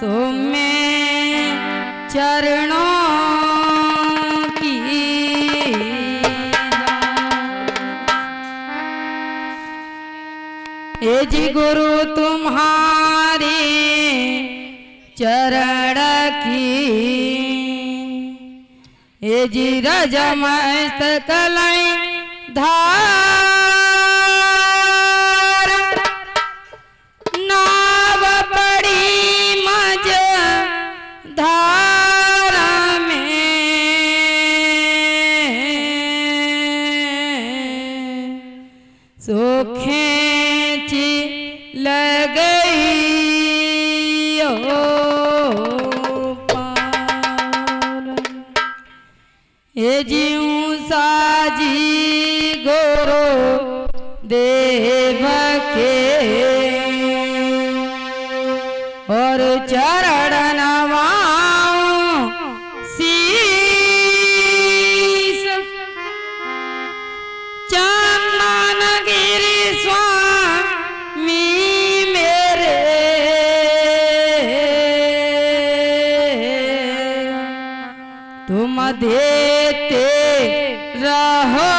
सो मैं चरणों की हे जी गुरु तुम्हारे चरण की हे जी रज मस्तक धार नाव पड़ी मज धार में सो खेची लगई ये जीऊं साजी गुरु देव के और चरण नवाऊं शीस चंदन गिरि स्वामी मेरे तुम देते रहो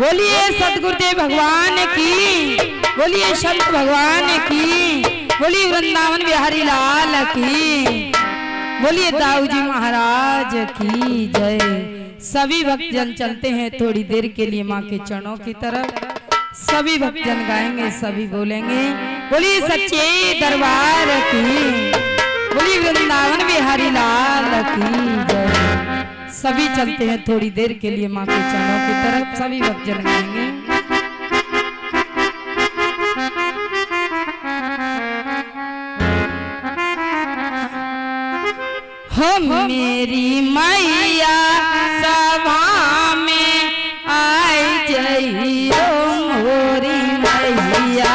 बोलिए सतगुरुदेव भगवान की, बोलिए संत भगवान की, बोलिए वृंदावन बिहारी लाल की, बोलिए दाऊजी महाराज की जय। सभी भक्तजन चलते हैं थोड़ी देर के लिए माँ के चरणों की तरफ। सभी भक्तजन गाएंगे, सभी बोलेंगे बोलिए सच्चे दरबार की, बोलिए वृंदावन बिहारी लाल की जय। सभी चलते हैं थोड़ी देर के लिए माँ के चरणों की तरफ। सभी भक्तजन गाएंगे। हो मेरी मैया सभा में आई जइयो मोरी मैया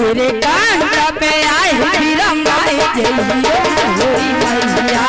मेरे कान पे आए बिरमाए जइयो मोरी मैया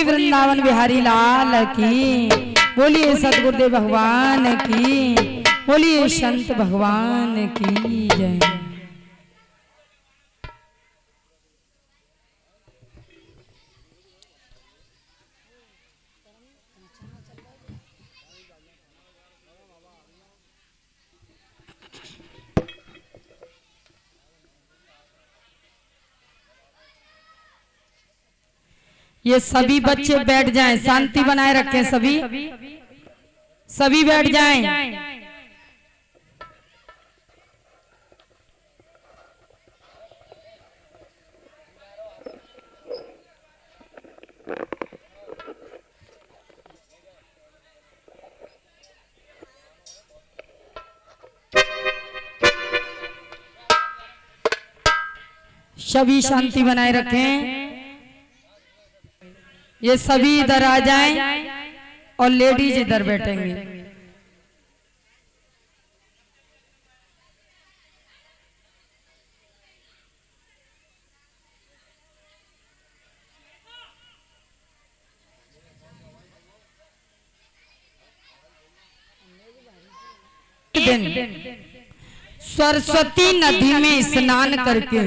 वृंदावन बिहारी लाल की, बोलिए सतगुरुदेव भगवान की, बोलिए संत भगवान की जय। ये सभी बच्चे बैठ जाएं, शांति बनाए रखें, सभी बैठ जाएं। सभी शांति बनाए रखें। ये सभी इधर आ जाएं और लेडीज इधर बैठेंगे। सरस्वती नदी में स्नान करके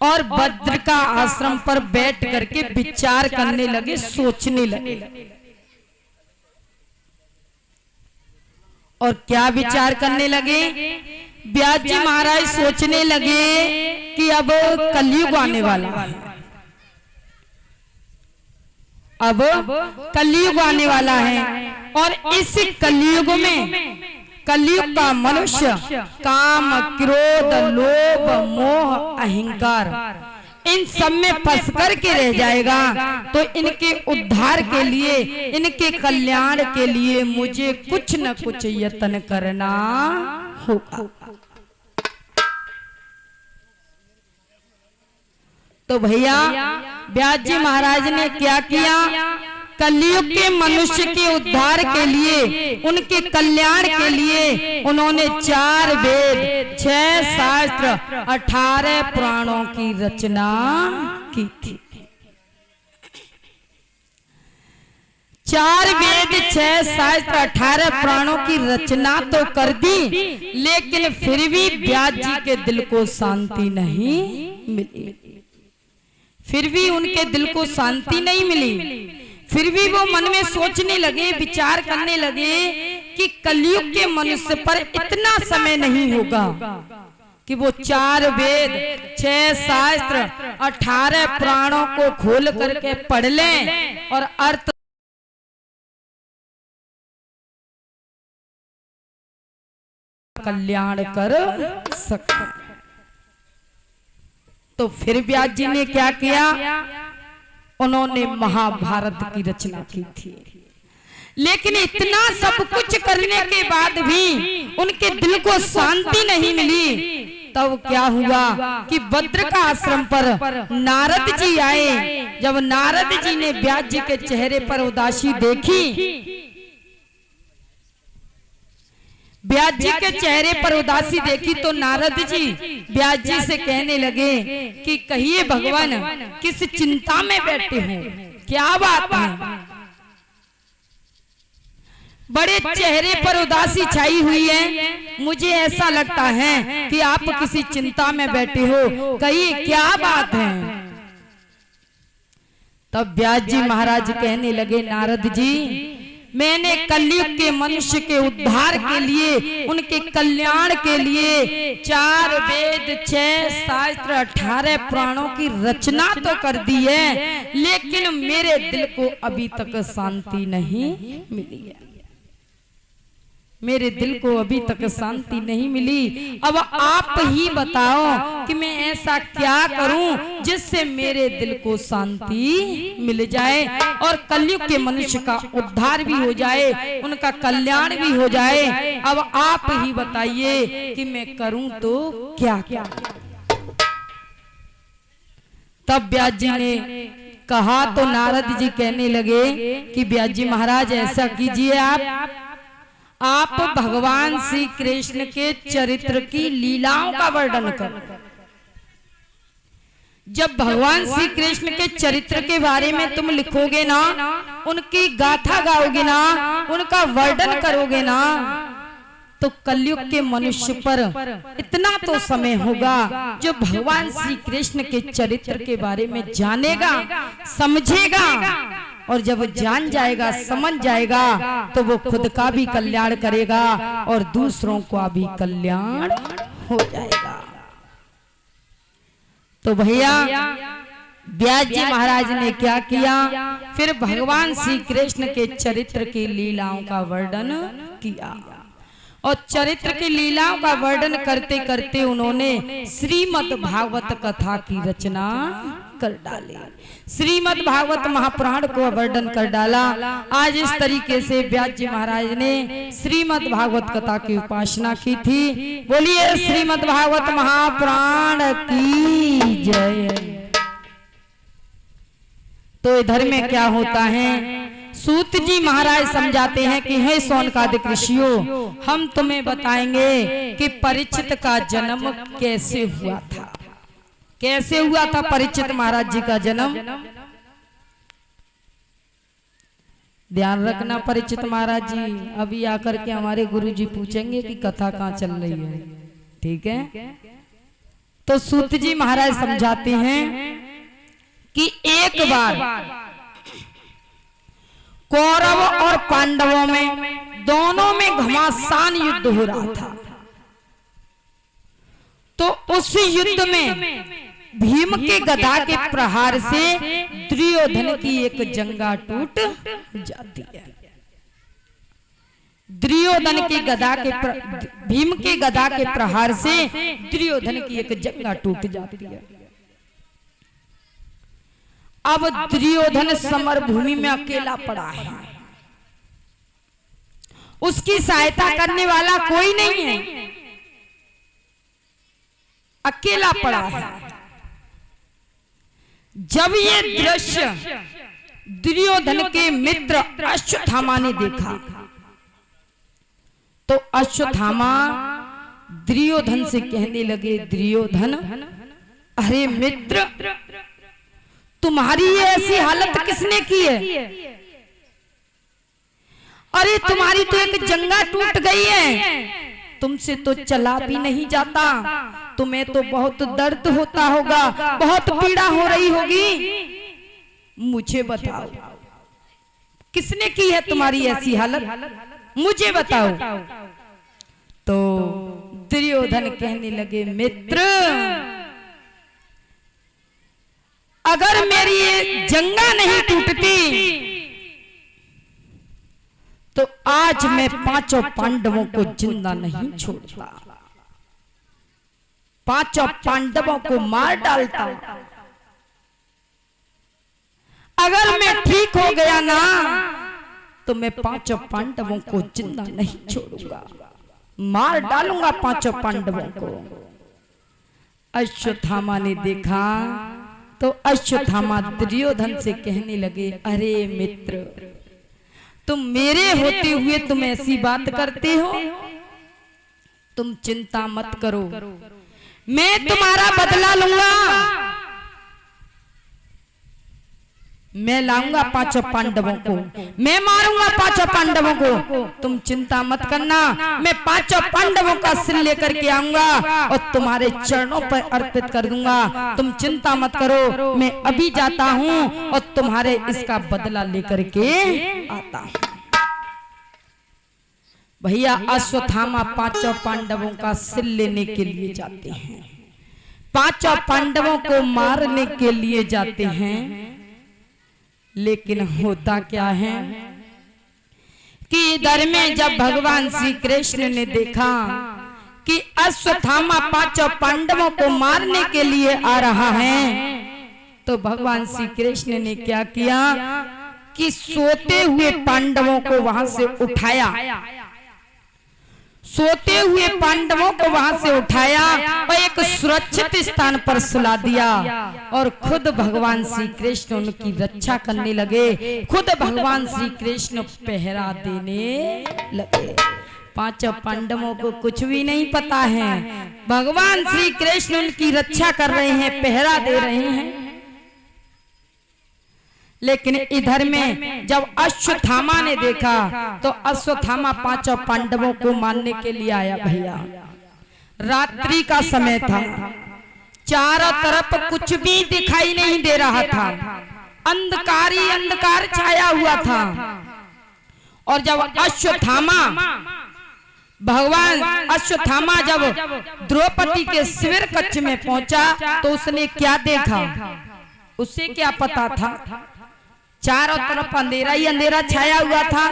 और भद्र का आश्रम पर बैठ करके विचार करने लगे, सोचने लगे। और क्या विचार करने लगे? व्यास जी महाराज सोचने लगे कि अब कलयुग आने वाला है, अब कलयुग आने वाला है और इस कलयुग में कलयुग का मनुष्य काम, क्रोध, लोभ, मोह, अहंकार इन सब में फंस कर के रह जाएगा। तो इनके उद्धार के लिए, इनके कल्याण के लिए मुझे कुछ न कुछ यत्न करना होगा। तो भैया व्यास जी महाराज ने क्या किया? कलयुग के मनुष्य के उद्धार के लिए, उनके कल्याण के लिए उन्होंने 4 वेद, 6 शास्त्र, 18 पुराणों की रचना की थी। 4 वेद, 6 शास्त्र, 18 पुराणों की रचना तो कर दी, लेकिन फिर भी व्यास जी के दिल को शांति नहीं मिली। फिर भी उनके दिल को शांति नहीं मिली। फिर भी वो मन में सोचने लगे, विचार करने लगे कि कलयुग के मनुष्य पर इतना समय नहीं होगा कि वो 4 वेद, 6 शास्त्र, 18 पुराणों को खोल करके पढ़ लें और अर्थ कल्याण कर सकते। तो फिर व्यास जी ने क्या किया, उन्होंने महाभारत की रचना की थी। लेकिन इतना सब कुछ करने के बाद भी उनके दिल को शांति नहीं मिली। तब क्या हुआ कि बद्र का आश्रम पर नारद जी आए। जब नारद जी ने व्यास जी के चेहरे पर उदासी देखी, व्यास जी के चेहरे पर उदासी देखी, तो नारद जी व्यास जी से कहने लगे कि कहिए भगवान, किस चिंता में बैठे हो, क्या बात है? बड़े चेहरे पर उदासी छाई हुई है, मुझे ऐसा लगता है कि आप किसी चिंता में बैठे हो, कहिए क्या बात है? तब व्यास जी महाराज कहने लगे, नारद जी, मैंने कलयुग के मनुष्य के उद्धार के लिए, उनके कल्याण के लिए 4 वेद, 6 शास्त्र, 18 पुराणों की रचना तो कर दी है, लेकिन मेरे दिल को अभी तक शांति नहीं मिली है। मेरे दिल को अभी तक शांति नहीं मिली। अब आप ही बताओ कि मैं ऐसा क्या करूं जिससे मेरे दिल को शांति मिल जाए और कलयुग के मनुष्य का उद्धार भी हो जाए, उनका कल्याण भी हो जाए। अब आप ही बताइए कि मैं करूं तो क्या क्या। तब व्यास जी ने कहा तो नारद जी कहने लगे कि व्यास जी महाराज, ऐसा कीजिए, आप भगवान श्री कृष्ण के चरित्र की लीलाओं का वर्णन करो। जब भगवान श्री कृष्ण के चरित्र के बारे में तुम लिखोगे ना, उनकी गाथा गाओगे ना, उनका वर्णन करोगे ना, तो कलयुग के मनुष्य पर इतना तो समय होगा जो भगवान श्री कृष्ण के चरित्र के बारे में जानेगा, समझेगा, और जब जान जाएगा, समझ जाएगा, तो वो खुद का भी कल्याण करेगा और दूसरों का भी कल्याण हो जाएगा। तो भैया व्यास जी महाराज ने क्या किया, फिर भगवान श्री कृष्ण के चरित्र की लीलाओं का वर्णन किया। और चरित्र की लीलाओं का वर्णन करते करते उन्होंने श्रीमद् भागवत कथा की रचना कर डाली। श्रीमद् भागवत महापुराण को वर्णन कर डाला। आज इस तरीके से व्यास जी महाराज ने श्रीमद् भागवत कथा की उपासना की थी। बोलिए श्रीमद् भागवत महापुराण की जय। तो इधर में क्या होता है, सूत जी महाराज समझाते हैं कि हे शौनकादिक ऋषियों, हम तुम्हें बताएंगे कि परीक्षित का जन्म कैसे हुआ था। कैसे हुआ था परीक्षित महाराज जी का जन्म? ध्यान रखना परीक्षित महाराज जी अभी आकर के हमारे गुरु जी पूछेंगे कि कथा कहाँ चल रही है, ठीक है? तो सूत जी महाराज समझाते हैं कि एक बार कौरव और पांडवों में दोनों में घमासान युद्ध हो रहा था। तो उस युद्ध में भीम के गदा के प्रहार से दुर्योधन की एक जंगा टूट जाती है। दुर्योधन की गदा के भीम के गदा के प्रहार से दुर्योधन की एक जंगा टूट जाती है। अब दुर्योधन समर भूमि में अकेला पड़ा है, उसकी सहायता करने वाला कोई नहीं है, अकेला पड़ा है। जब ये दृश्य दुर्योधन के मित्र अश्वत्थामा ने देखा तो अश्वत्थामा दुर्योधन से कहने लगे, दुर्योधन, अरे मित्र, तुम्हारी ये ऐसी हालत किसने की है? अरे तुम्हारी तो एक जंगा टूट गई है, तुमसे तो चला भी नहीं जाता, तुम्हें तो बहुत दर्द होता होगा, बहुत पीड़ा हो रही होगी। मुझे बताओ किसने की है तुम्हारी ऐसी हालत, मुझे बताओ। तो दुर्योधन कहने लगे, मित्र, अगर मेरी ये जंगा नहीं टूटती तो आज मैं 5 पांडवों को जिंदा नहीं छोड़ता। पांचों पांडवों को मार डालता। अगर मैं ठीक हो गया ना तो मैं पांचों पांडवों को जिंदा नहीं छोड़ूंगा, मार डालूंगा पांचों पांडवों को। अश्वत्थामा ने देखा तो अश्वत्थामा दुर्योधन से कहने लगे, अरे मित्र, तुम मेरे होते हुए तुम ऐसी बात करते हो? तुम चिंता मत करो, मैं तुम्हारा बदला लूंगा। मैं लाऊंगा पांचों पांडवों को, मैं मारूंगा पांचों पांडवों को। तुम चिंता मत करना, मैं पांचों पांडवों का सिर लेकर के आऊंगा और तुम्हारे चरणों पर अर्पित कर दूंगा। तुम चिंता मत करो, मैं अभी जाता हूं और तुम्हारे इसका बदला लेकर के आता हूं। भैया अश्वत्थामा पांचों पांडवों का सिर लेने के लिए जाते हैं, पांचों पांडवों को मारने के लिए जाते हैं। लेकिन होता क्या है कि इधर में जब भगवान श्री कृष्ण ने देखा कि अश्वत्थामा पांचों पांडवों को मारने के लिए आ रहा है, तो भगवान श्री कृष्ण ने क्या किया कि सोते हुए पांडवों को वहां से उठाया, सोते हुए पांडवों को वहां से उठाया और एक सुरक्षित स्थान पर सुला दिया और खुद भगवान श्री कृष्ण उनकी रक्षा करने लगे। खुद भगवान श्री कृष्ण पहरा देने लगे। पांचों पांडवों को कुछ भी नहीं पता है, भगवान श्री कृष्ण उनकी रक्षा कर रहे हैं, पहरा दे रहे हैं। लेकिन इधर में जब अश्वत्थामा ने देखा तो अश्वत्थामा पांचों पांडवों को मारने के लिए आया। भैया रात्रि का समय था, चारों तरफ कुछ भी दिखाई नहीं दे रहा था, अंधकार ही अंधकार छाया हुआ था। और जब अश्वत्थामा जब द्रौपदी के शिविर कक्ष में पहुंचा तो उसने क्या देखा, उसे क्या पता था? चारों तरफ अंधेरा ही अंधेरा छाया हुआ था।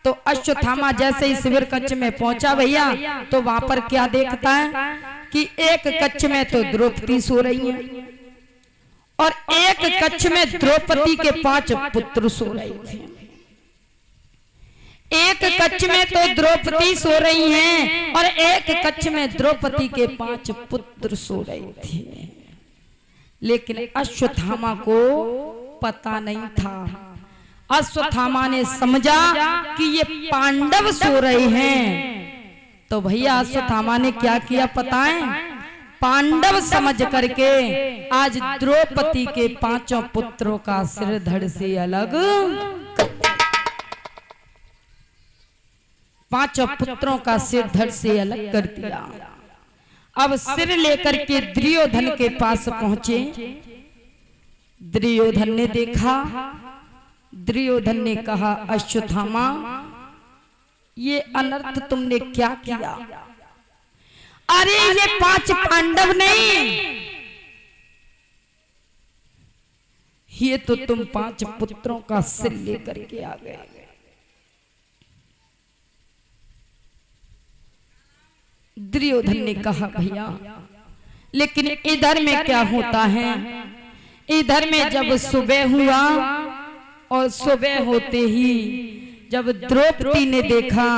तो अश्वत्थामा जैसे ही शिविर कक्ष में पहुंचा भैया, तो वहां पर क्या देखता है कि एक कक्ष में तो द्रौपदी सो रही है और एक कक्ष में द्रौपदी के 5 पुत्र सो रहे थे। एक कक्ष में तो द्रौपदी सो रही हैं और एक कक्ष में द्रौपदी के 5 पुत्र सो रहे थे। लेकिन अश्वत्थामा को पता नहीं था। अश्वत्थामा ने समझा कि ये पांडव सो रहे हैं। तो भैया अश्वत्थामा ने क्या किया पता है? पांडव समझ करके आज द्रौपदी के 5 पुत्रों का सिर धड़ से अलग, 5 पुत्रों का सिर धड़ से अलग कर दिया। अब सिर लेकर के दुर्योधन के पास पहुंचे। दुर्योधन ने देखा, दुर्योधन ने कहा, अश्वत्थामा ये अनर्थ तुमने क्या किया? अरे ये 5 पांडव नहीं, ये तो तुम 5 पुत्रों का सिर लेकर के आ गए। दुर्योधन ने कहा भैया, लेकिन इधर में क्या होता है? इधर में जब सुबह हुआ और सुबह होते ही जब द्रौपदी ने देखा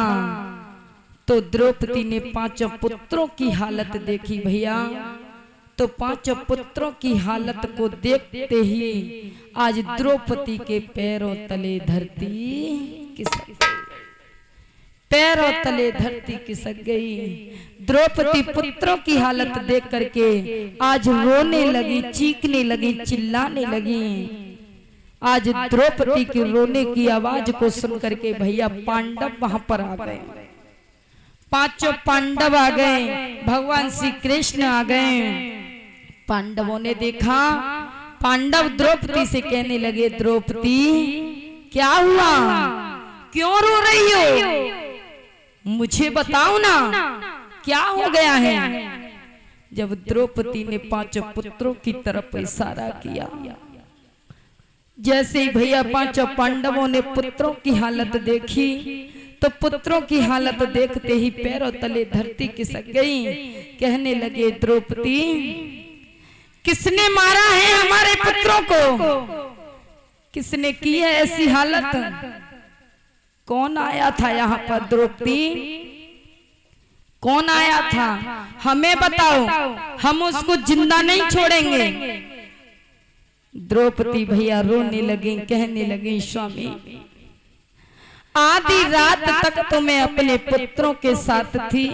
तो द्रौपदी ने 5 पुत्रों की हालत देखी। भैया तो 5 पुत्रों की हालत को देखते ही आज द्रौपदी के पैरों तले धरती खिसक गई, पैरों तले धरती खिसक गई। द्रौपदी पुत्रों की हालत देख करके आज रोने लगी, चीखने लगी, चिल्लाने लगी। आज द्रौपदी की रोने की आवाज को सुन करके भैया पांडव वहां पर आ गए, 5 पांडव आ गए, भगवान श्री कृष्ण आ गए। पांडवों ने देखा, पांडव द्रौपदी से कहने लगे, द्रौपदी क्या हुआ, क्यों रो रही हो? मुझे बताओ ना, क्या हो गया है? जब द्रौपदी ने 5 पुत्रों की तरफ इशारा किया, जैसे ही भैया 5 पांडवों ने पुत्रों की हालत देखी तो पुत्रों की हालत देखते ही पैरों तले धरती खिसक गई। कहने लगे द्रौपदी, किसने मारा है हमारे पुत्रों को? किसने की है ऐसी हालत? कौन आया था यहाँ पर द्रौपदी? कौन आया था? हमें बताओ, हम उसको जिंदा नहीं छोड़ेंगे। द्रौपदी भैया रोने लगी, कहने लगी, स्वामी आधी रात तक तो मैं अपने पुत्रों के साथ थी,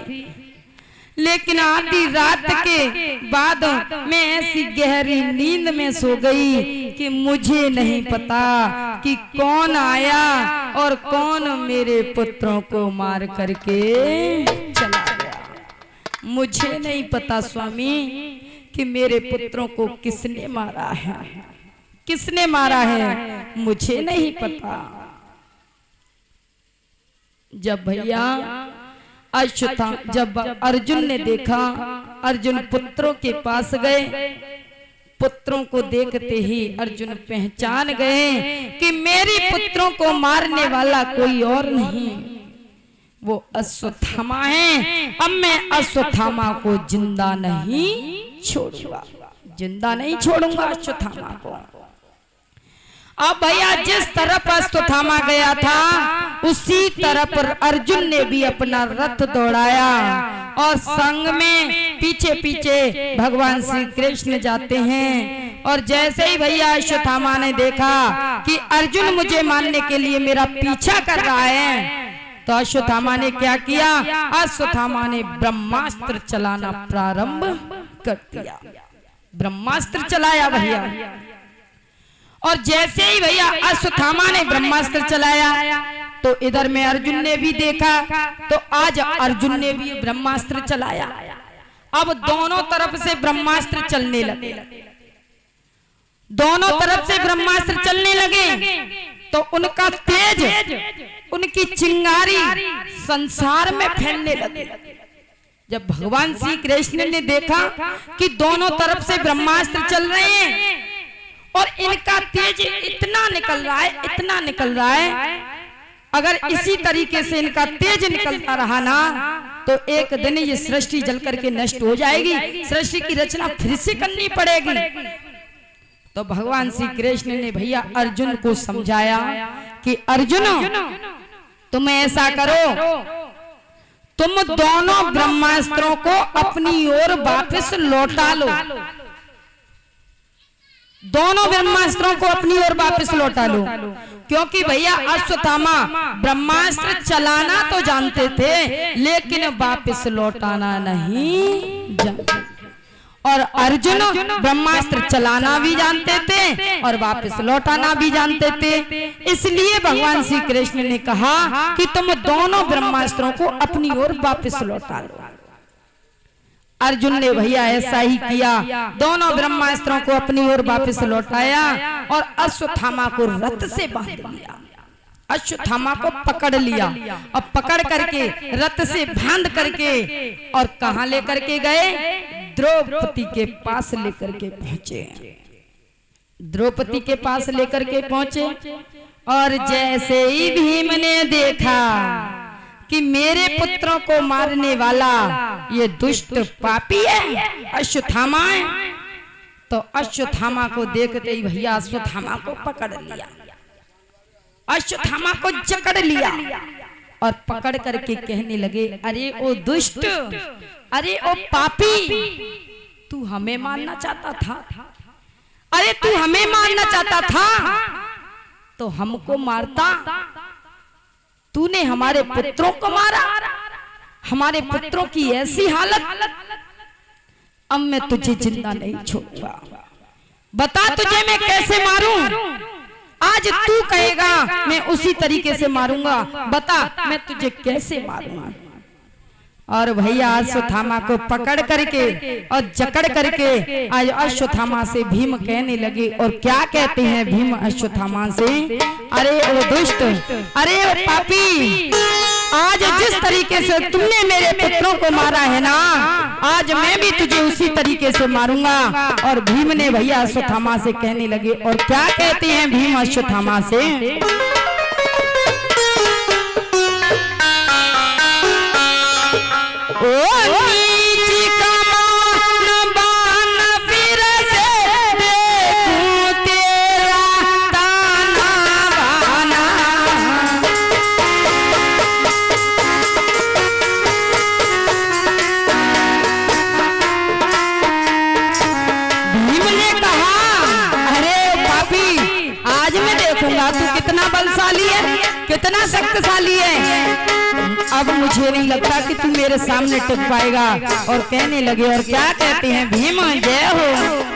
लेकिन आधी रात के बाद मैं ऐसी गहरी नींद में सो गई कि मुझे नहीं पता कि कौन आया और कौन मेरे पुत्रों को मार करके चला गया। मुझे नहीं पता स्वामी कि मेरे पुत्रों को किसने मारा है, किसने मारा है, मुझे नहीं पता। जब भैया जब अर्जुन ने देखा, अर्जुन पुत्रों के पास गए। पुत्रों को देखते ही अर्जुन पहचान गए कि मेरी पुत्रों को मारने वाला कोई और नहीं, वो अश्वत्थामा है। अब मैं अश्वत्थामा को जिंदा नहीं छोड़ूंगा, जिंदा नहीं छोड़ूंगा अश्वत्थामा को। अब भैया जिस तरफ अश्वत्थामा गया था उसी तरफ अर्जुन ने भी अपना रथ दौड़ाया और संग में पीछे पीछे भगवान श्री कृष्ण जाते हैं। और जैसे ही भैया अश्वत्थामा ने देखा कि अर्जुन मुझे मारने के लिए मेरा पीछा कर रहा है, तो अश्वत्थामा ने क्या किया? अश्वत्थामा ने ब्रह्मास्त्र चलाना प्रारंभ कर दिया। ब्रह्मास्त्र चलाया भैया। और जैसे ही भैया अश्वत्थामा ने ब्रह्मास्त्र चलाया तो इधर में अर्जुन ने भी देखा, तो आज अर्जुन ने भी ब्रह्मास्त्र चलाया। अब दोनों तरफ से ब्रह्मास्त्र चलने लगे, दोनों तरफ से ब्रह्मास्त्र चलने लगे तो उनका तेज, उनकी चिंगारी संसार में फैलने लगे। जब भगवान श्री कृष्ण ने देखा कि दोनों तरफ से ब्रह्मास्त्र चल रहे हैं और इनका तेज इतना निकल रहा है, इतना निकल रहा है, अगर इसी तरीके से इनका तेज निकलता रहा ना तो एक दिन ये सृष्टि जल करके नष्ट हो जाएगी, सृष्टि की रचना फिर से करनी पड़ेगी। तो भगवान श्री कृष्ण ने भैया अर्जुन को समझाया कि अर्जुन तुम ऐसा करो, तुम दोनों ब्रह्मास्त्रों को अपनी ओर वापस लौटा लो, दोनों ब्रह्मास्त्रों को अपनी ओर वापस लौटा लो। क्योंकि भैया अश्वत्थामा ब्रह्मास्त्र चलाना तो जानते थे लेकिन वापस लौटाना नहीं जानते, और अर्जुन ब्रह्मास्त्र चलाना भी जानते थे और वापस लौटाना भी जानते थे। इसलिए भगवान श्री कृष्ण ने कहा कि तुम दोनों ब्रह्मास्त्रों को अपनी ओर वापस लौटा लो। अर्जुन ने भैया ऐसा ही किया, दोनों ब्रह्मास्त्रों को अपनी ओर वापस लौटाया और अश्वत्थामा को रथ से बांध लिया, अश्वत्थामा को पकड़ लिया और पकड़ करके रथ से बांध करके और कहां लेकर के गए? द्रौपदी के पास लेकर के पहुंचे। द्रौपदी के पास लेकर के पहुंचे और जैसे ही भीम ने देखा कि मेरे पुत्रों को मारने वाला ये दुष्ट पापी है, अश्वत्थामा है, तो अश्वत्थामा को देखते ही भैया अश्वत्थामा को पकड़ लिया, अश्वत्थामा को जकड़ लिया और पकड़ करके कहने लगे, अरे ओ दुष्ट, अरे ओ पापी, तू हमें मारना चाहता था, अरे तू हमें मारना चाहता था तो हमको मारता, तूने हमारे पुत्रों को मारा, हमारे पुत्रों की ऐसी हालत, अब मैं तुझे जिंदा नहीं छोड़ूंगा। बता तुझे मैं कैसे मारूं? आज तू कहेगा मैं उसी तरीके से मारूंगा, बता मैं तुझे कैसे मारूंगा। और भैया अश्वत्थामा को पकड़ करके और जकड़ करके आज अश्वत्थामा से भीम कहने लगे, और क्या कहते हैं भीम अश्वत्थामा से? अरे ओ दुष्ट, अरे ओ पापी, आज जिस तरीके से तुमने मेरे पुत्रों को मारा है ना, आज मैं भी तुझे उसी तरीके से मारूंगा। और भीम ने भैया अश्वत्थामा से कहने लगे, और क्या कहते हैं भीम अश्वत्थामा से? कितना बलशाली है, कितना शक्तिशाली है। अब मुझे नहीं लगता कि तू मेरे सामने टिक पाएगा। और कहने लगे, और क्या कहते हैं, भीम जय हो।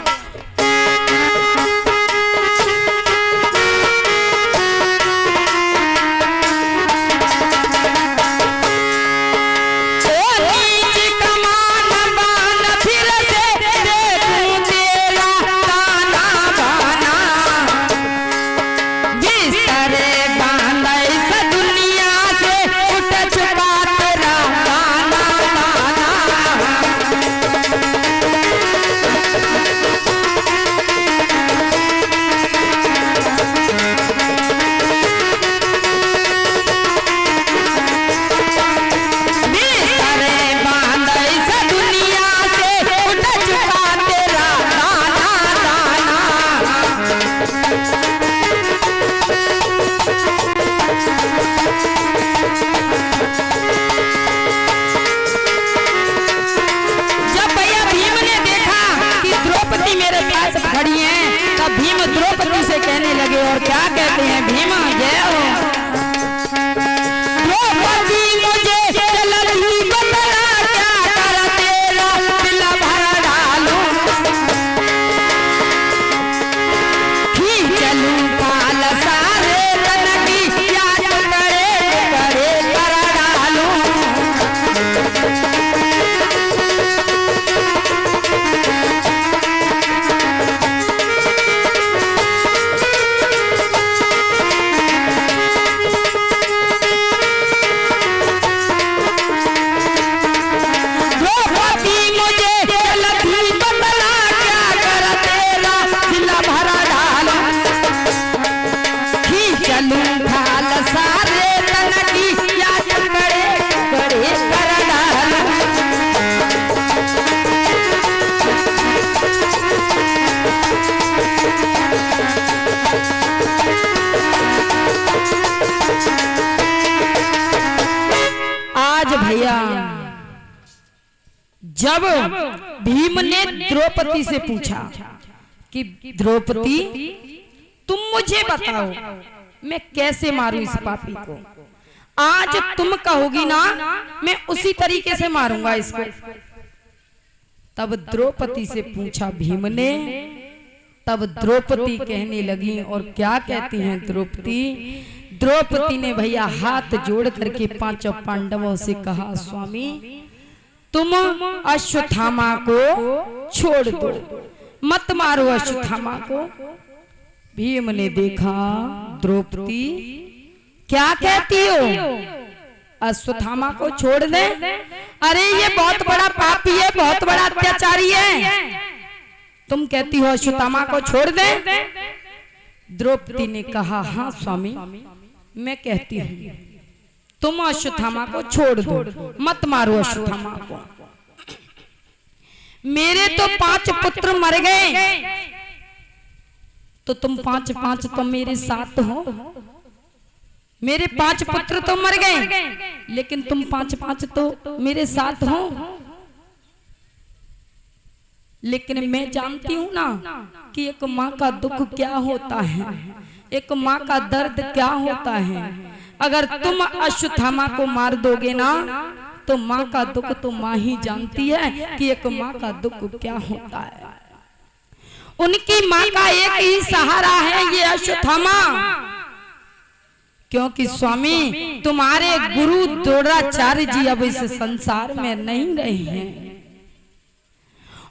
भीम द्रौपदी से कहने लगे, और क्या कहते हैं, भीम जय हो। द्रौपदी मुझे जल्दी बता, क्या कर तेरा दिल भर डालूं, खींचलूं काल सारे तन की, याद करे करे कर डालूं। जब भीम ने द्रौपदी से पूछा कि द्रौपदी तुम मुझे बताओ मैं कैसे मारूं इस पापी को, आज तुम कहोगी ना मैं उसी तरीके से मारूंगा इसको। तब द्रौपदी से पूछा भीम ने, तब द्रौपदी कहने लगी, और क्या कहती हैं द्रौपदी, द्रौपदी ने भैया हाथ जोड़ करके पांचों पांडवों से कहा, स्वामी तुम अश्वत्थामा को छोड़ दो, मत मारो अश्वत्थामा को। भीम ने देखा, द्रौपदी क्या कहती हो, अश्वत्थामा को छोड़ दे, अरे ये बहुत बड़ा पापी है, बहुत बड़ा अत्याचारी है, तुम कहती हो अश्वत्थामा को छोड़ दे। द्रौपदी ने कहा, हाँ स्वामी मैं कहती हूँ, तुम अश्वत्थामा को छोड़ दो, मत मारो अश्वत्थामा को। मेरे तो 5 पुत्र मर गए, तो तुम 5 तो मेरे साथ हो। मेरे 5 पुत्र तो मर गए, लेकिन तुम 5 तो मेरे साथ हो। लेकिन मैं जानती हूँ ना कि एक माँ का दुख क्या होता है, एक माँ का दर्द क्या होता है। अगर तुम अश्वत्थामा को मार दोगे ना तो माँ का दुख तो माँ ही जानती है कि एक माँ का दुख क्या होता है। उनकी माँ का एक ही सहारा है ये अश्वत्थामा, क्योंकि स्वामी तुम्हारे गुरु द्रोणाचार्य जी अब इस संसार में नहीं रहे हैं,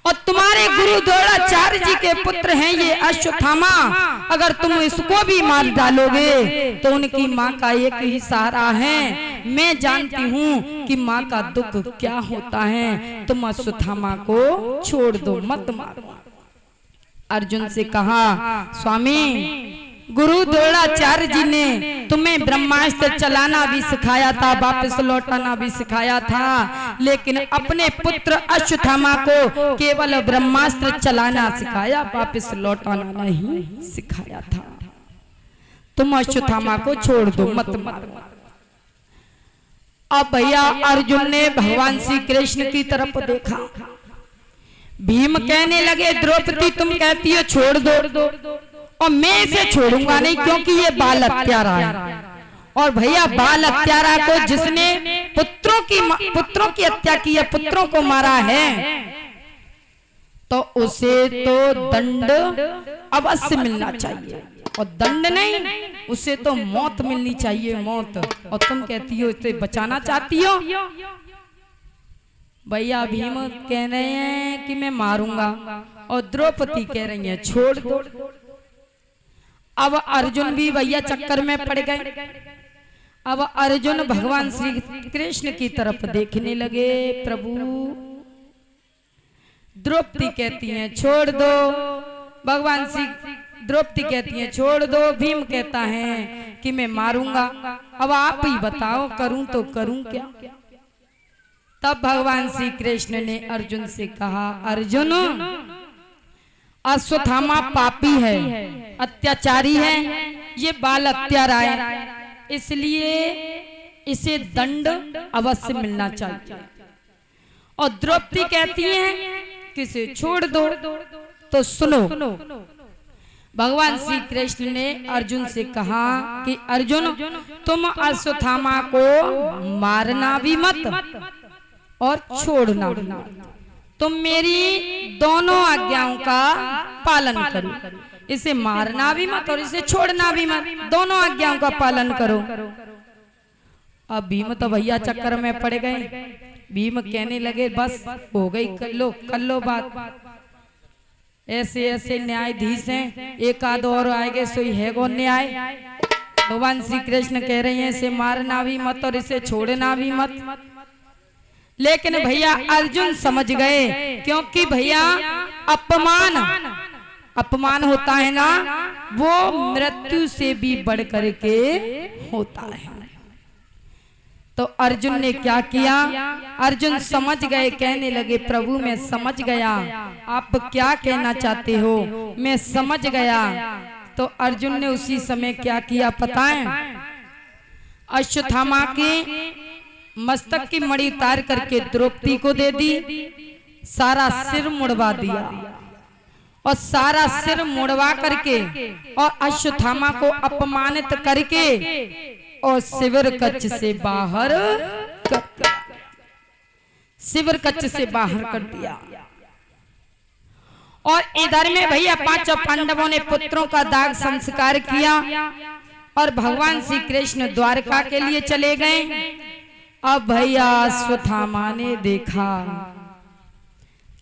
और तुम्हारे गुरु द्रोणाचार्य जी के पुत्र हैं ये अश्वत्थामा। अगर तुम इसको भी मार डालोगे तो उनकी माँ का एक ही सहारा है। मैं जानती हूँ कि माँ का दुख क्या होता है, तुम अश्वत्थामा को छोड़ दो, मत मारो। अर्जुन से कहा, स्वामी गुरु द्रोणाचार्य जी ने तुम्हें ब्रह्मास्त्र चलाना भी सिखाया था, वापस लौटाना भी सिखाया था, लेकिन अपने पुत्र अश्वत्थामा को केवल ब्रह्मास्त्र चलाना सिखाया, वापस लौटाना नहीं सिखाया था। तुम अश्वत्थामा को छोड़ दो, मत मारो। अब भैया अर्जुन ने भगवान श्री कृष्ण की तरफ देखा। भीम कहने लगे, द्रौपदी तुम कहती हो छोड़ दो, और मैं इसे छोड़ूंगा नहीं, क्योंकि ये बाल हत्यारा है। और भैया बाल हत्यारा को जिसने पुत्रों की हत्या की है, पुत्रों को मारा है, तो उसे तो दंड अवश्य मिलना चाहिए। और दंड नहीं, उसे तो मौत मिलनी चाहिए, मौत। और तुम कहती हो इसे बचाना चाहती हो। भैया भीम कह रहे हैं कि मैं मारूंगा, और द्रौपदी कह रही है छोड़ दो। अब अर्जुन भी भैया चक्कर में पड़ गए। अब अर्जुन भगवान श्री कृष्ण की तरफ देखने लगे। प्रभु, द्रौपदी कहती हैं छोड़ दो, भगवान श्री द्रौपदी कहती हैं छोड़ दो, भीम कहता है कि मैं मारूंगा। अब आप ही बताओ करूं तो करूं क्या। तब भगवान श्री कृष्ण ने अर्जुन से कहा, अर्जुन अश्वत्थामा पापी है, अत्याचारी है, ये बाल हत्यारा है, इसलिए इसे दंड अवश्य मिलना चाहिए। और द्रौपदी कहती है कि इसे छोड़ दो। तो सुनो, भगवान श्री कृष्ण ने अर्जुन से कहा कि अर्जुन तुम अश्वत्थामा को मारना भी मत और छोड़ना भी मत, तुम मेरी दोनों आज्ञाओं का पालन करो। इसे मारना भी मत और इसे छोड़ना भी मत, दोनों आज्ञाओं का पालन करो। अब भीम तो भैया चक्कर में पड़ गए। भीम कहने लगे बस हो गई, कर लो बात। ऐसे ऐसे न्यायाधीश हैं, एक आध और आएंगे सोई है गो न्याय। भगवान श्री कृष्ण कह रहे हैं इसे मारना भी मत और इसे छोड़ना भी मत। लेकिन भैया अर्जुन समझ गए, क्योंकि भैया अपमान होता है ना, वो मृत्यु से भी बढ़ करके होता है। तो अर्जुन ने क्या किया, अर्जुन समझ गए, कहने लगे प्रभु मैं समझ गया, आप क्या कहना चाहते हो, मैं समझ गया। तो अर्जुन ने उसी समय क्या किया पता है, अश्वत्थामा के मस्तक की मणि उतार करके द्रौपदी को दे दी, सारा सिर मुड़वा दिया। और सारा सिर मुड़वा करके और अश्वत्थामा को अपमानित करके और शिविर कक्ष से बाहर कर दिया, शिविर कक्ष से बाहर कर दिया। और इधर में भैया पांचों पांडवों ने पुत्रों का दाग संस्कार किया और भगवान श्री कृष्ण द्वारका के लिए चले गए। अब भैया अश्वत्थामा ने देखा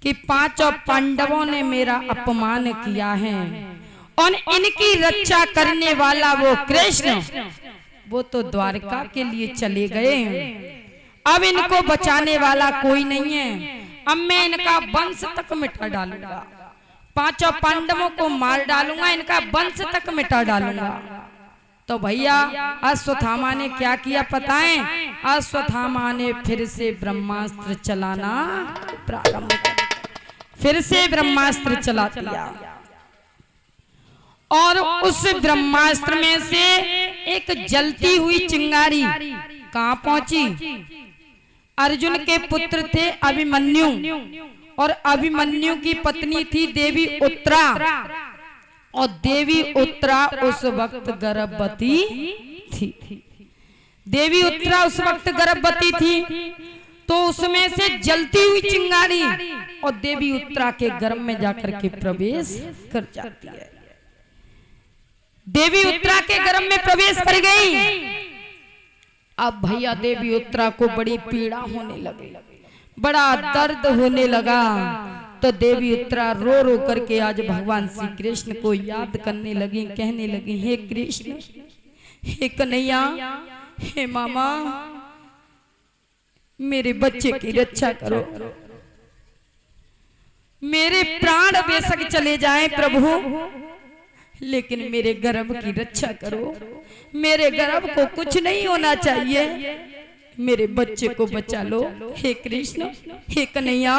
कि पांचों पांडवों ने मेरा अपमान किया है और इनकी रक्षा करने वाला वो कृष्ण, वो तो द्वारका के लिए चले गए। अब इनको बचाने वाला कोई नहीं है, अब मैं इनका वंश तक मिटा डालूंगा, पांचों पांडवों को मार डालूंगा, इनका वंश तक मिटा डालूंगा। तो भैया अश्वत्थामा ने क्या किया पता है, अश्वत्थामा ने फिर से ब्रह्मास्त्र चलाना प्रारंभ किया, फिर से ब्रह्मास्त्र चला दिया। और उस ब्रह्मास्त्र में से एक जलती हुई चिंगारी कहां पहुंची, अर्जुन के पुत्र थे अभिमन्यु, और अभिमन्यु की पत्नी थी देवी उत्तरा, और देवी उत्तरा उस वक्त गर्भवती थी। देवी उत्तरा उस वक्त गर्भवती थी, तो उसमें से जलती हुई चिंगारी और देवी उत्तरा के गर्भ में जाकर के प्रवेश कर जाती है। देवी उत्तरा के गर्भ में प्रवेश कर गई। अब भैया देवी उत्तरा को बड़ी पीड़ा होने लगी, बड़ा दर्द होने लगा। तो देवी उत्तरा रो रो करके आज भगवान श्री कृष्ण को याद करने लगी, कहने लगी हे कृष्ण, हे कन्हैया, हे मामा, मेरे बच्चे की रक्षा करो, मेरे प्राण बेशक चले जाएं प्रभु, लेकिन मेरे गर्भ की रक्षा करो, मेरे गर्भ को कुछ नहीं होना चाहिए, मेरे बच्चे को बचा लो हे कृष्ण, हे कन्हैया,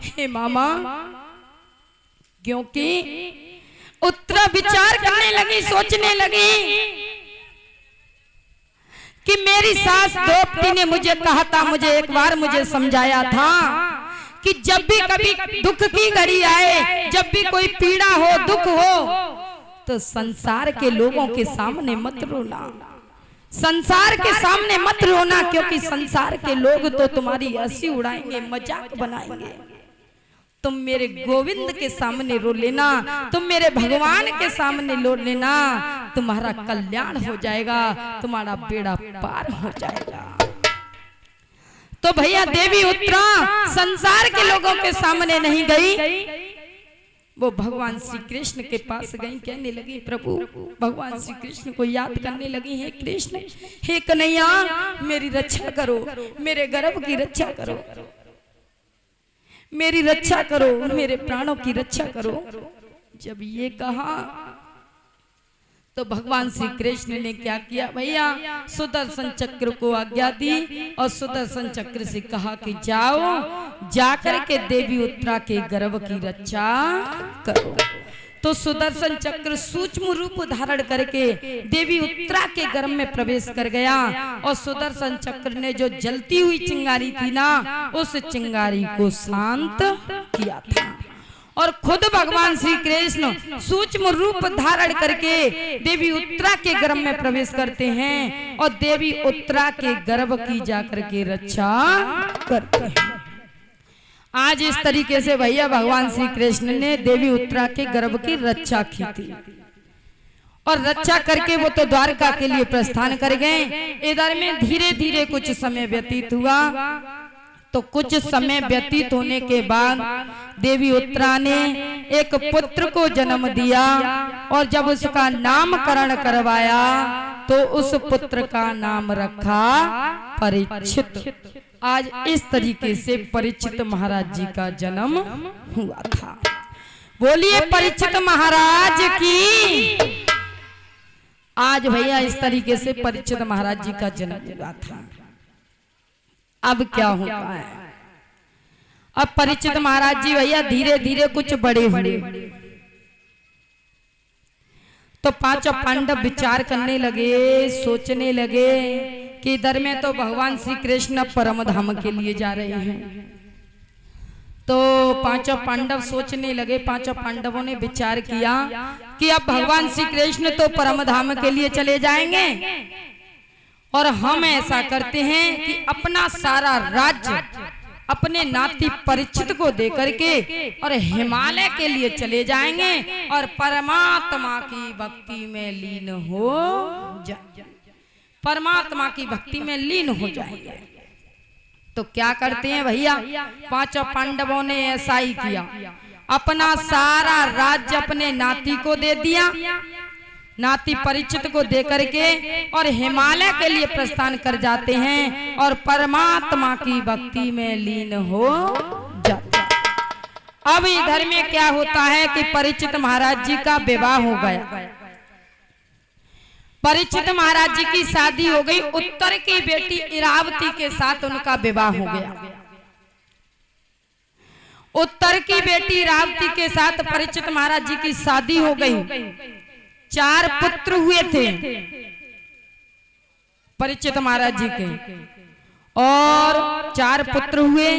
हे मामा। क्योंकि उत्तरा विचार करने लगी, सोचने लगी कि मेरी सास द्रौपदी ने मुझे कहा था, मुझे एक बार मुझे समझाया था कि जब भी कभी दुख की घड़ी आए, जब भी कोई पीड़ा हो, दुख हो, तो संसार के लोगों के सामने मत रोना, संसार के सामने मत रोना, क्योंकि संसार के लोग तो तुम्हारी हंसी उड़ाएंगे, मजाक बनाएंगे। तुम मेरे गोविंद के सामने रो लेना, तुम मेरे भगवान के सामने रो लेना, तुम्हारा कल्याण हो जाएगा, तुम्हारा बेड़ा पार हो जाएगा। तो भैया देवी उत्तरा संसार के लोगों के सामने नहीं गई, वो भगवान श्री कृष्ण के पास गई, कहने लगी प्रभु, भगवान श्री कृष्ण को याद करने लगी, हे कृष्ण, हे कन्हैया, मेरी रक्षा करो, मेरे गर्भ की रक्षा करो, मेरी रक्षा करो, मेरे प्राणों की रक्षा करो। जब ये कहा तो भगवान श्री कृष्ण ने क्या किया भैया, सुदर्शन चक्र को आज्ञा दी और सुदर्शन चक्र से कहा कि जाओ, जाकर के देवी उत्तरा के गर्भ की रक्षा करो। तो सुदर्शन चक्र सूक्ष्म रूप धारण करके देवी उत्तरा के गर्भ में प्रवेश कर गया और सुदर्शन चक्र ने जो जलती हुई चिंगारी थी ना, उस चिंगारी को शांत किया था। और खुद भगवान श्री कृष्ण सूक्ष्म रूप धारण करके देवी उत्तरा के गर्भ में प्रवेश करते हैं और देवी उत्तरा के गर्भ की जाकर के रक्षा करते हैं। आज इस तरीके से भैया भगवान श्री कृष्ण ने देवी उत्तरा के गर्भ की रक्षा की थी और रक्षा करके वो तो द्वारका के लिए प्रस्थान कर गए। इधर में धीरे धीरे कुछ समय व्यतीत हुआ। तो कुछ समय व्यतीत होने के बाद देवी उत्तरा ने एक पुत्र को जन्म दिया और जब उसका नामकरण करवाया तो उस पुत्र का नाम रखा परीक्षित। आज इस तरीके से परीक्षित महाराज जी का जन्म हुआ था। बोलिए परीक्षित महाराज की। आज भैया इस तरीके से परीक्षित महाराज जी का जन्म हुआ था। अब क्या होता है, अब परीक्षित महाराज जी भैया धीरे धीरे कुछ बड़े हुए तो पांचों पांडव विचार करने लगे, सोचने लगे कि इधर में तो भगवान श्री कृष्ण परम धाम के लिए जा रहे हैं। तो पांचों पांडव सोचने लगे, पांचों पांडवों ने विचार किया कि अब भगवान श्री कृष्ण तो परम धाम के लिए चले जाएंगे और हम ऐसा करते हैं कि अपना सारा राज्य अपने नाती परीक्षित को देकर के और हिमालय के लिए चले जाएंगे और परमात्मा की भक्ति में लीन हो जाएंगे, परमात्मा की भक्ति में लीन हो जाएंगे। तो क्या करते हैं भैया, पांचों पांडवों ने ऐसा ही किया, अपना सारा राज्य अपने नाती को दे दिया, नाती परीक्षित को देकर के और हिमालय के लिए प्रस्थान कर जाते हैं और परमात्मा की भक्ति में लीन हो जाते हैं। अब इधर में क्या होता है कि परीक्षित महाराज जी का विवाह हो गया। परीक्षित महाराज जी की शादी हो गई, उत्तर की बेटी इरावती के साथ उनका विवाह हो गया। उत्तर की बेटी इरावती के साथ परीक्षित महाराज जी की शादी हो गई। 4 पुत्र हुए थे परीक्षित महाराज जी के और 4 पुत्र हुए।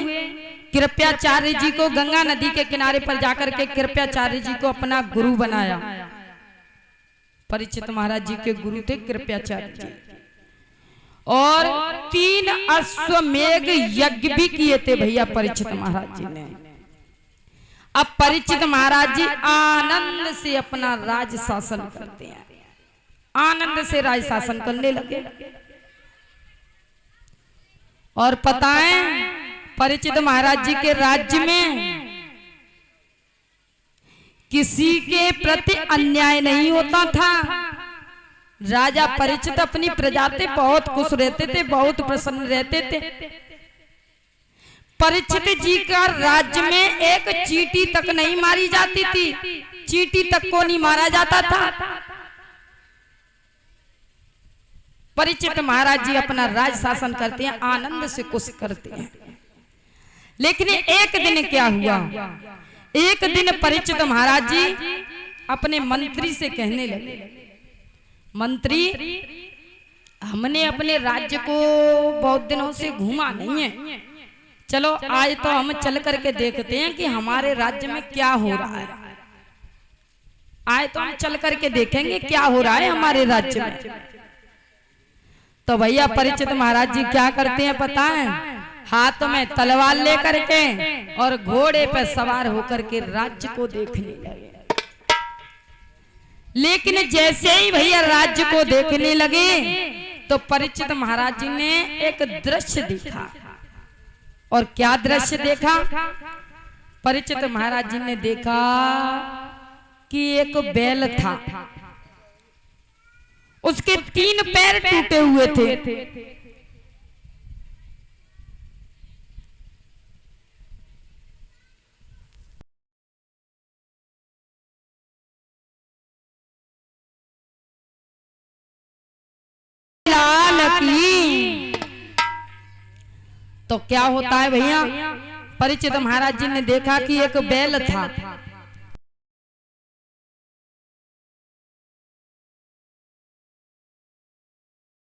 कृपाचार्य जी को गंगा नदी के किनारे पर जाकर के कृपाचार्य जी को अपना गुरु बनाया। परीक्षित महाराज जी के गुरु थे कृपाचार्य जी और 3 अश्वमेघ यज्ञ भी किए थे भैया परीक्षित महाराज जी ने। अब परीक्षित महाराज जी आनंद से अपना राज शासन करते हैं, आनंद से राज शासन करने लगे। और पता है परीक्षित महाराज जी के राज्य में किसी के प्रति अन्याय नहीं होता था। राजा परीक्षित अपनी प्रजा से बहुत खुश रहते थे, बहुत प्रसन्न रहते थे। परीक्षित जी का राज्य में एक चींटी तक नहीं मारी जाती थी, चींटी तक को नहीं मारा जाता था। परीक्षित महाराज जी अपना राज शासन करते हैं, आनंद से खुश करते हैं। लेकिन एक दिन क्या हुआ, एक दिन परीक्षित महाराज जी अपने मंत्री से कहने लगे, मंत्री हमने अपने राज्य को बहुत दिनों से घूमा नहीं है, चलो आज तो हम चल करके देखते हैं कि हमारे राज्य में क्या हो रहा है। आए तो हम चल करके देखेंगे क्या हो रहा है हमारे राज्य में। तो भैया परीक्षित महाराज जी क्या करते हैं पता है, हाथ में तलवार लेकर के और घोड़े पर सवार होकर के राज्य को देखने लगे। लेकिन जैसे ही भैया राज्य को देखने लगे तो परीक्षित महाराज जी ने एक दृश्य देखा। और क्या दृश्य देखा? परीक्षित महाराज जी ने देखा कि एक बैल था, उसके 3 पैर टूटे हुए थे। तो क्या होता है भैया, परीक्षित महाराज जी ने देखा कि एक बैल था,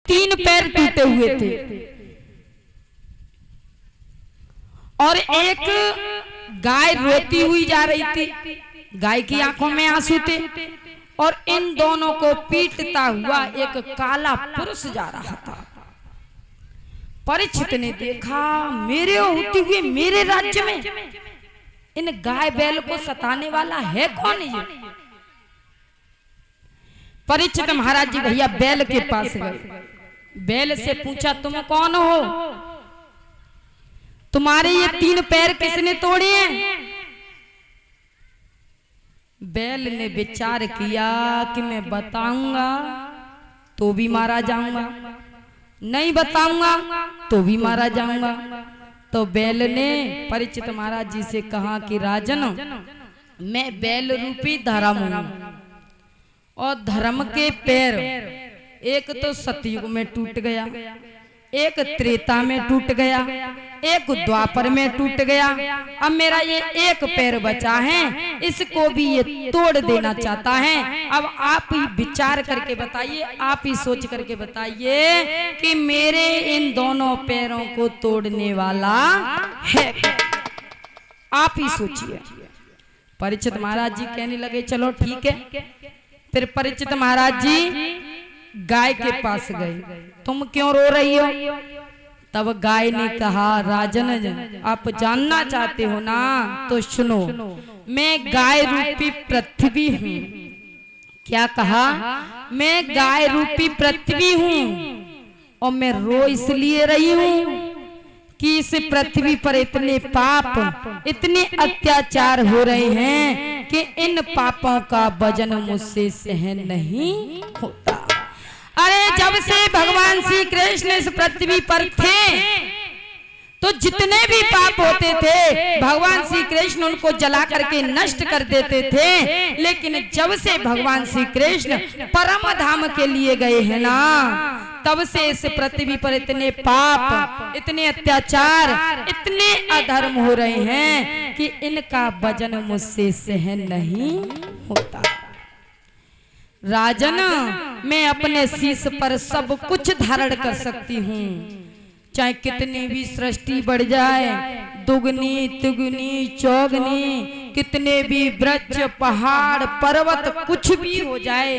तीन पैर टूटे हुए थे और एक गाय रोती हुई जा रही थी, गाय की आंखों में आंसू थे और इन दोनों को पीटता हुआ एक काला पुरुष जा रहा था। परीक्षित ने देखा मेरे होते हुए मेरे राज्य में इन गाय बैल को सताने वाला है कौन ये? परीक्षित महाराज जी भैया बैल के पास गए, बैल से पूछा तुम कौन हो, तुम्हारे ये 3 पैर किसने तोड़े हैं? बैल ने विचार किया कि मैं बताऊंगा तो भी मारा जाऊंगा, नहीं बताऊंगा तो भी मारा जाऊंगा। तो बैल ने परीक्षित महाराज जी से कहा कि राजन, मैं बैल रूपी धर्म हूं और धर्म के पैर एक तो सतयुग में टूट गया, एक त्रेता में टूट गया, एक द्वापर में टूट गया, अब मेरा ये एक पैर बचा है, इसको भी ये तोड़ देना चाहता है। अब आप ही विचार करके बताइए, आप ही सोच करके बताइए कि मेरे इन दोनों पैरों को तोड़ने वाला है, आप ही सोचिए। परीक्षित महाराज जी कहने लगे चलो ठीक है। फिर परीक्षित महाराज जी गाय के पास गए, तुम क्यों रो रही हो? तब गाय ने कहा राजन, आप जानना चाहते हो ना तो सुनो, मैं गाय रूपी पृथ्वी हूँ। क्या कहा? मैं गाय रूपी पृथ्वी हूँ और मैं रो इसलिए रही हूँ कि इस पृथ्वी पर इतने पाप, इतने अत्याचार हो रहे हैं कि इन पापों का वजन मुझसे सहन नहीं होता। अरे जब से भगवान श्री कृष्ण इस पृथ्वी पर थे तो जितने भी पाप होते थे भगवान श्री कृष्ण उनको जला करके नष्ट कर देते थे, लेकिन जब से भगवान श्री कृष्ण परम धाम के लिए गए हैं ना, तब से इस पृथ्वी पर इतने पाप, इतने अत्याचार, इतने अधर्म हो रहे हैं कि इनका वजन मुझसे सहन नहीं होता। राजन, मैं अपने शीश पर सब कुछ धारण कर सकती हूँ, चाहे कितनी भी सृष्टि बढ़ जाए, दुगनी तिगुनी चौगनी, कितने भी वृक्ष पहाड़ पर्वत कुछ भी हो जाए,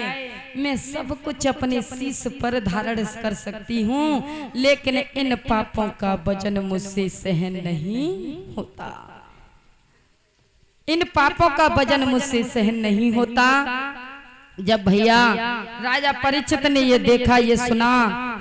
मैं सब कुछ अपने शीश पर धारण कर सकती हूँ, लेकिन इन पापों का वजन मुझसे सहन नहीं होता। इन पापों का वजन मुझसे सहन नहीं होता। जब भैया राजा परीक्षित ने ये देखा, ये सुना,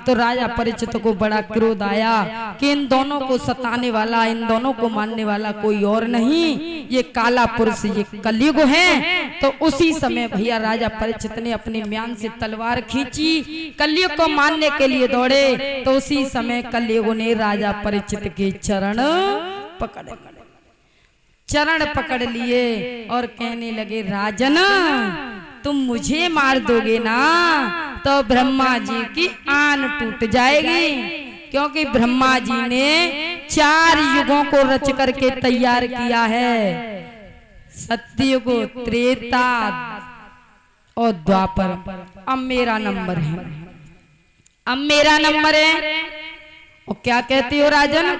तो राजा परीक्षित को बड़ा क्रोध आया कि इन दोनों को सताने वाला, इन दोनों को मारने वाला कोई और नहीं, ये काला पुरुष, ये कलयुग है। तो उसी समय भैया राजा परीक्षित ने अपने म्यान से तलवार खींची, कलयुग को मारने के लिए दौड़े। तो उसी समय कलयुग ने राजा परीक्षित के चरण पकड़ लिए और कहने लगे राजन, तुम मुझे मार दोगे ना तो ब्रह्मा जी की आन टूट जाएगी, क्योंकि ब्रह्मा जी ने 4 युगों को रच करके तैयार किया है, सतयुग, त्रेता और द्वापर। अब मेरा नंबर है, अब मेरा नंबर है। और क्या कहती हो राजन,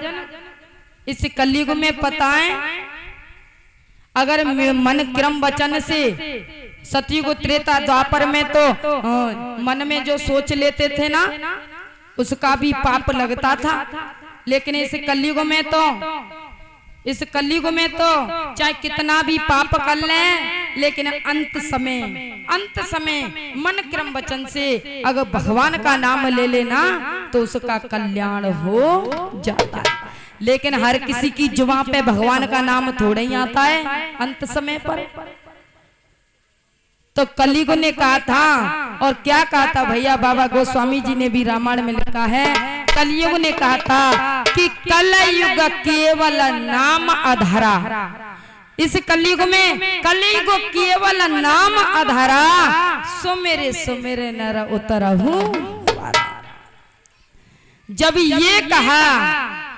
इस कलयुग में पता है, अगर मन क्रम वचन से सतयुग त्रेता द्वापर में तो मन में जो सोच लेते थे ना उसका भी पाप लगता था, लेकिन इस कलयुग में तो चाहे कितना भी पाप कर लें, लेकिन अंत समय मन क्रम वचन से अगर भगवान का नाम ले लेना तो उसका कल्याण हो जाता है। लेकिन हर किसी की जुबान पे भगवान का नाम थोड़ा ही आता है अंत समय पर। तो कलयुग ने कहा था, और क्या कहा था भैया, बाबा गोस्वामी जी ने भी रामायण में लिखा है, कलयुग ने कहा था कि कलयुग केवल नाम आधारा। इस कलयुग में कलयुग केवल नाम आधारा, सुमेरे नर उतरहु। जब ये कहा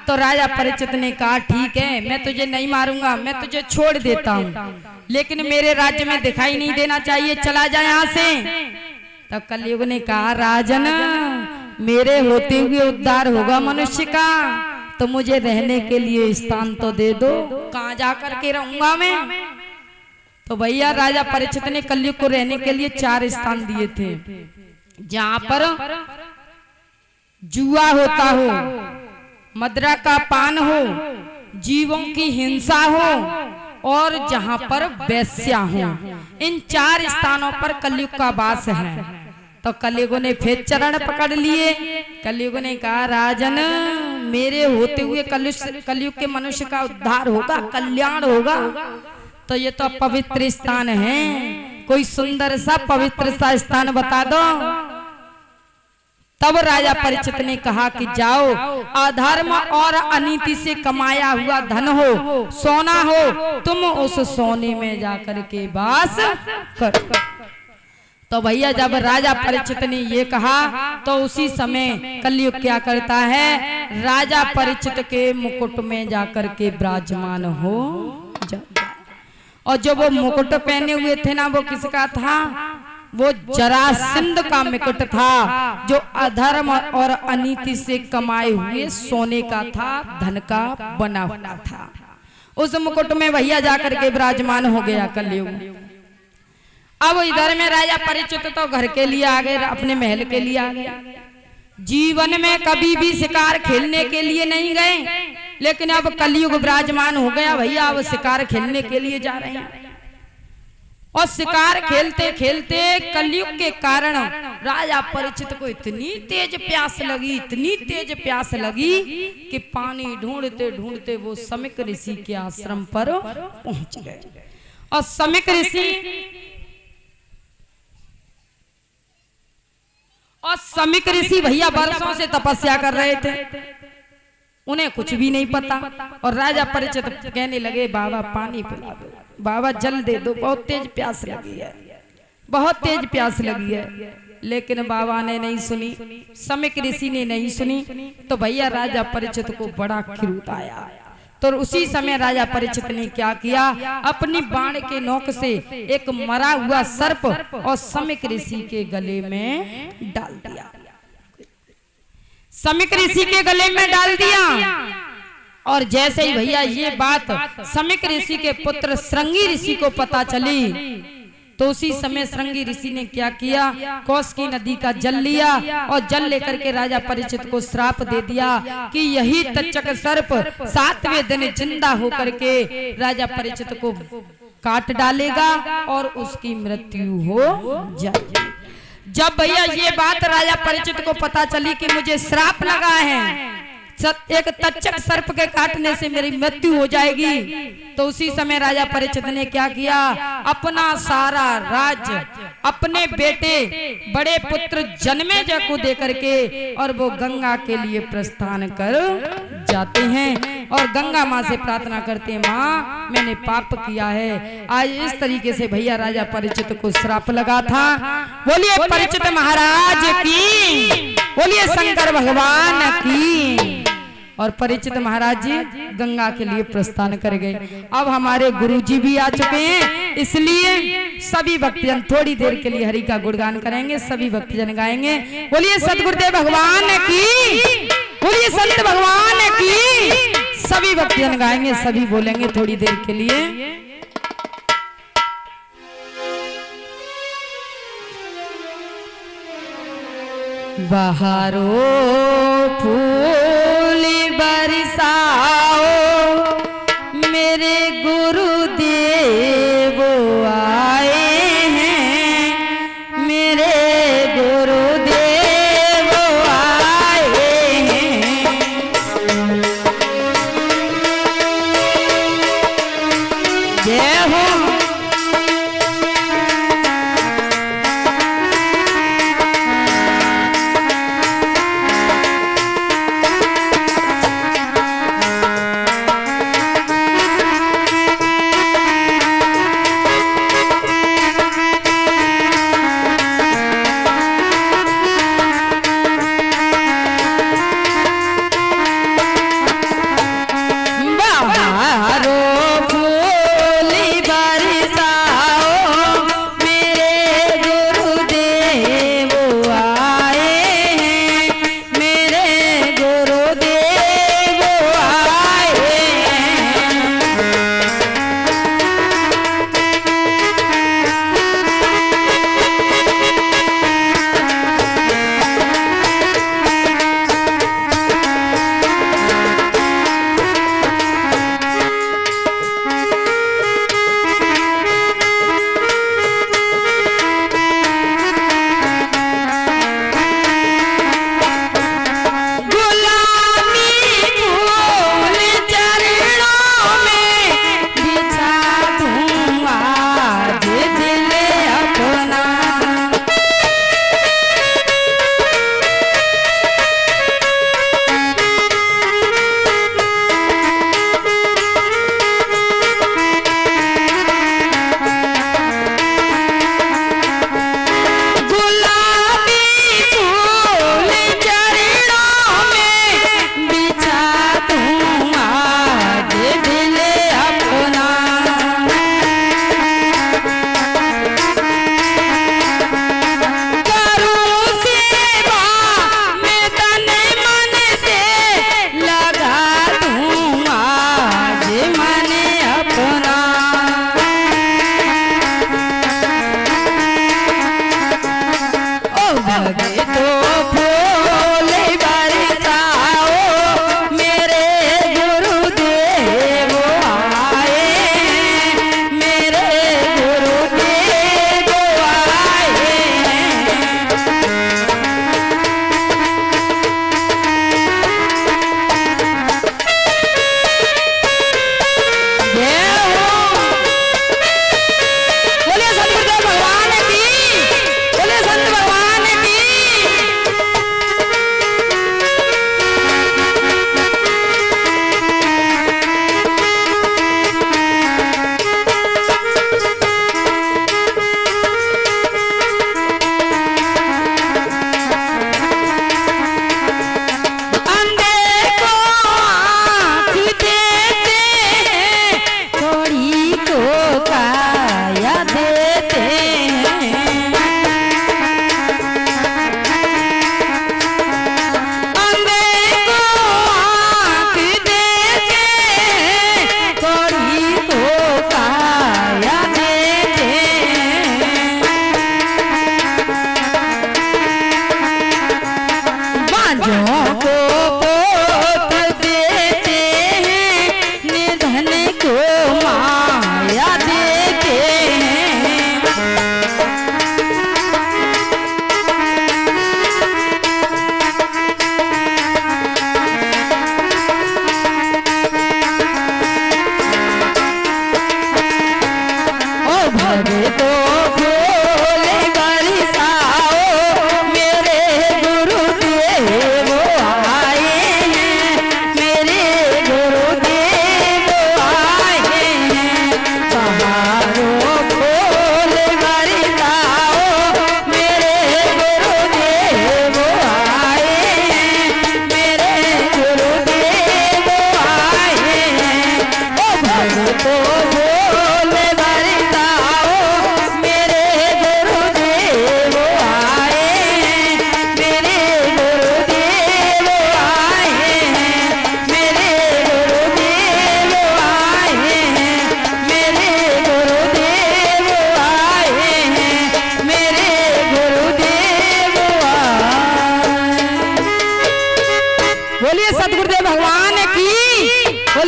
तो राजा परीक्षित ने कहा ठीक है, मैं तुझे नहीं मारूंगा, मैं तुझे छोड़ देता हूँ, लेकिन मेरे राज्य में दिखाई नहीं देना चाहिए, चला जाए यहाँ से। तब कलयुग ने कहा राजन, मेरे होते हुए उद्धार होगा मनुष्य का, तो मुझे रहने के लिए स्थान तो दे दो, कहाँ जाकर के रहूंगा मैं। तो भैया राजा परीक्षित ने कलयुग को रहने के लिए 4 स्थान दिए थे, जहाँ पर जुआ होता हो, मदिरा का पान हो, जीवों की हिंसा हो और जहां पर वेश्या हो। इन 4 स्थानों पर कलयुग का वास है। तो कलयुग ने फिर चरण पकड़ लिए। कलयुग ने कहा राजन, मेरे होते हुए कलयुग के मनुष्य का उद्धार होगा, कल्याण होगा, तो ये तो पवित्र स्थान है, कोई सुंदर सा पवित्र सा स्थान बता दो। तब राजा परीक्षित ने कहा कि जाओ, अधर्म और अनीति से कमाया हुआ धन हो, सोना हो, तुम उस सोने में जाकर के वास करो। तो भैया जब राजा परीक्षित ने ये कहा तो उसी समय कलयुग क्या करता है, राजा परीक्षित के मुकुट में जाकर के विराजमान हो जाता है। और जो वो मुकुट पहने हुए थे ना, वो किसका था, वो जरासंध का मुकुट था, जो अधर्म और अनीति से कमाए हुए सोने का था, धन का बना हुआ था। उस मुकुट में भैया जाकर के विराजमान हो गया कलयुग। अब इधर में राजा परीक्षित तो घर के लिए आ गए, अपने महल के लिए आ गए। जीवन में कभी भी शिकार खेलने के लिए नहीं गए, लेकिन अब कलयुग विराजमान हो गया भैया, अब शिकार खेलने के लिए जा रहे हैं। और शिकार खेलते खेलते कलयुग के कारण राजा परीक्षित को इतनी तेज प्यास लगी कि पानी ढूंढते ढूंढते वो समिक ऋषि के आश्रम पर पहुंच गए। और समिक ऋषि भैया वर्षों से तपस्या कर रहे थे, उन्हें कुछ भी नहीं पता। और राजा परीक्षित कहने लगे बाबा पानी पिला दो, बाबा जल दे दो, बहुत तेज प्यास लगी है। लेकिन बाबा ने नहीं सुनी, समिक ऋषि ने नहीं सुनी। तो भैया राजा परीक्षित को बड़ा क्रोध आया। तो उसी समय राजा परीक्षित ने क्या किया, अपनी बाण के नोक से एक मरा हुआ सर्प और समिक ऋषि के गले में डाल दिया। समिक ऋषि के गले में डाल दिया। और जैसे ही भैया ये बात समिक ऋषि के पुत्र श्रृंगी ऋषि को पता चली, तो उसी समय श्रृंगी ऋषि ने क्या किया, कौशिकी नदी का जल लिया और जल लेकर के राजा परीक्षित को श्राप दे दिया कि यही तक्षक सर्प 7वें दिन जिंदा होकर के राजा परीक्षित को काट डालेगा और उसकी मृत्यु हो जाएगी। जब भैया ये बात राजा परीक्षित को पता चली कि मुझे श्राप लगा है, एक तक्षक सर्प के काटने से मेरी मृत्यु हो जाएगी, तो उसी समय राजा परीक्षित ने क्या किया, अपना सारा राज्य अपने बेटे बड़े पुत्र जन्मेजय को देकर के और वो गंगा के लिए प्रस्थान कर जाते हैं और गंगा माँ से प्रार्थना करते हैं, माँ मैंने पाप किया है। आज इस तरीके से भैया राजा परीक्षित को श्राप लगा था। बोलिए परीक्षित महाराज की, बोलिए शंकर भगवान की। और परीक्षित महाराज जी गंगा के लिए प्रस्थान कर गए। अब हमारे गुरुजी भी आ चुके हैं, इसलिए सभी भक्तजन थोड़ी देर के लिए हरि का गुणगान करेंगे, सभी भक्तजन गाएंगे। बोलिए सतगुरुदेव भगवान की, बोलिए संत भगवान की। सभी भक्तजन गाएंगे, सभी बोलेंगे थोड़ी देर के लिए। बहारो फूल बरसाओ मेरे गुरुदेव आए हैं, मेरे गुरुदेव आए हैं। जय हो।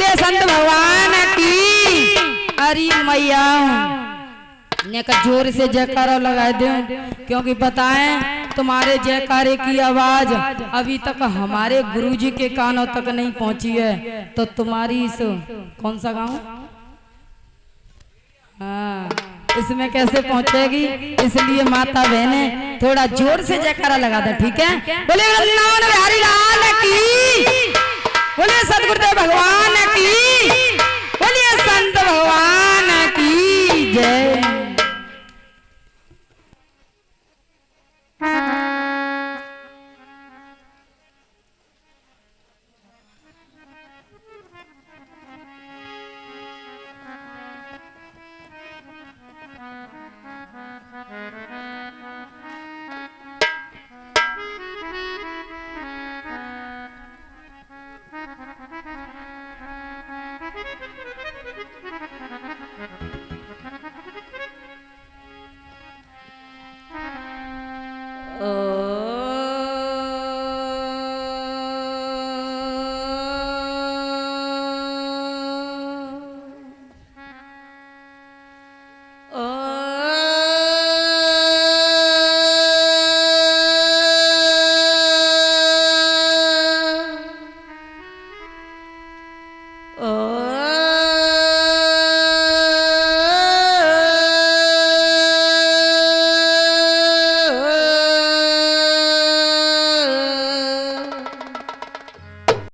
बोलिए संत भगवान की। अरे मैया ने का जोर से जयकारा लगा दो, क्योंकि बताएं तुम्हारे जयकारे की आवाज अभी तक हमारे गुरुजी के कानों तक नहीं पहुंची है, तो तुम्हारी इस कौन सा गांव, हाँ, इसमें कैसे पहुंचेगी। इसलिए माता बहने थोड़ा जोर से जयकारा लगा दे, ठीक है। बोले वृंदावन बिहारी लाल की, बोले सतगुरुदेव भगवान की, बोलिए संत भगवान